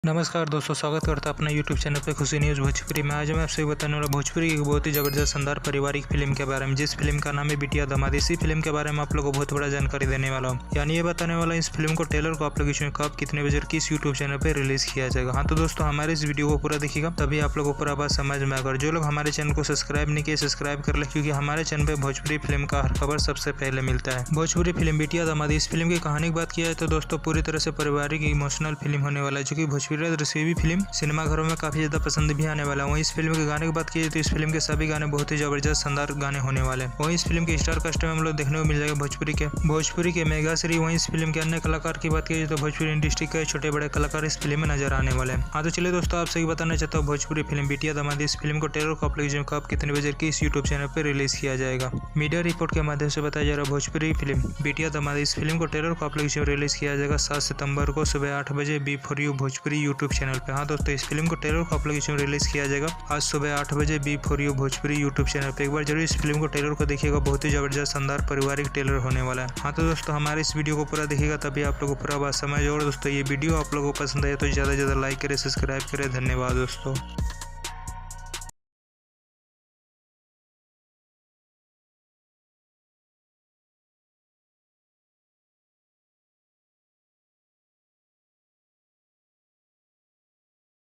नमस्कार दोस्तों, स्वागत करता अपना यूट्यूब चैनल पे खुशी न्यूज़ भोजपुरी में। आज मैं आपसे बताने वाला भोजपुरी की एक बहुत ही ज़बरदस्त शानदार पारिवारिक फिल्म के बारे में, जिस फिल्म का नाम है बिटिया दामाद। इसी फिल्म के बारे में आप लोगों को बहुत बड़ा जानकारी देने वाला हूँ, यानी ये बताने वाला इस फिल्म को ट्रेलर को आप लोग इसमें कब, कितने बजे, किस यूट्यूब चैनल पर रिलीज किया जाएगा। हाँ तो दोस्तों, हमारे इस वीडियो को पूरा देखिएगा, तभी आप लोगों को पूरा बात समझ में आकर। जो लोग हमारे चैनल को सब्सक्राइब नहीं किए, सब्सक्राइब कर ले, क्योंकि हमारे चैनल पर भोजपुरी फिल्म का हर खबर सबसे पहले मिलता है। भोजपुरी फिल्म बिटिया दामाद, इस फिल्म की कहानी की बात किया है तो दोस्तों पूरी तरह से पारिवारिक इमोशनल फिल्म होने वाला है, जो कि भोजपुरी रेसिपी फिल्म सिनेमा घरों में काफी ज्यादा पसंद भी आने वाला है। वहीं इस फिल्म के गाने की बात की तो इस फिल्म के सभी गाने बहुत ही जबरदस्त शानदार गाने होने वाले हैं। वहीं इस फिल्म के स्टार कास्ट में हम लोग देखने को मिल जाएगा भोजपुरी के मेगा श्री। वहीं इस फिल्म के अन्य कलाकार की बात की तो भोजपुरी इंडस्ट्री के छोटे बड़े कलाकार इस फिल्म में नजर आने वाले हैं। हाँ तो चलिए दोस्तों, आपसे बताना चाहता हूँ भोजपुरी फिल्म बिटिया दामाद, इस फिल्म को ट्रेलर को आप लोग कब, कितने बजे किस यूट्यूब चैनल पर रिलीज किया जाएगा। मीडिया रिपोर्ट के माध्यम से बताया जा रहा है भोजपुरी फिल्म बिटिया दामाद, इस फिल्म को ट्रेलर को आप लोग रिलीज किया जाएगा 7 सितंबर को सुबह 8 बजे B4U भोजपुरी यूट्यूब चैनल पे। हाँ दोस्तों, इस फिल्म को ट्रेलर को आप लोग इसमें रिलीज किया जाएगा आज सुबह 8 बजे B4U भोजपुरी यूट्यूब चैनल पे। एक बार जरूर इस फिल्म को ट्रेलर को देखिएगा, बहुत ही जबरदस्त शानदार पारिवारिक ट्रेलर होने वाला है। हाँ तो दोस्तों, हमारे इस वीडियो को पूरा देखिएगा, तभी आप लोगों को पूरा बात समझ। और दोस्तों, ये वीडियो आप लोगों को पसंद आए तो ज़्यादा से ज़्यादा लाइक करें, सब्सक्राइब करें। धन्यवाद दोस्तों।